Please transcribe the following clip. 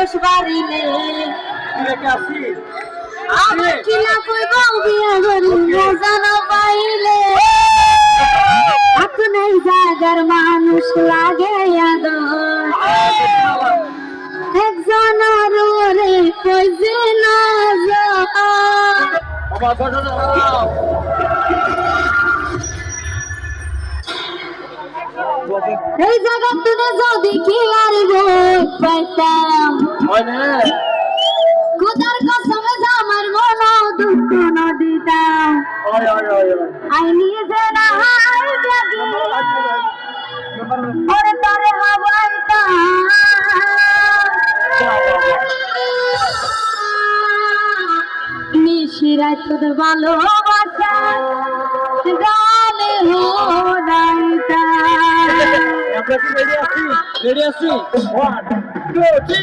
বয়স বাড়িলে আমার কি লাভ হইব বিয়া করি মজা না পাইলে এখন এই জায়গার মানুষ লাগে আদর একজন আরে কইছে না এই জায়গা তুলে যদি কি আর পাইতাম খুদার কসমে আমার মন দুঃখ না দিতাম আইনি যে না হাই জাগি ওরে তারে হাওয়াইতাম নিশিরায় তোদের ভালোবাসা গানে হোনাইতাম রেডি আছি 1 2 3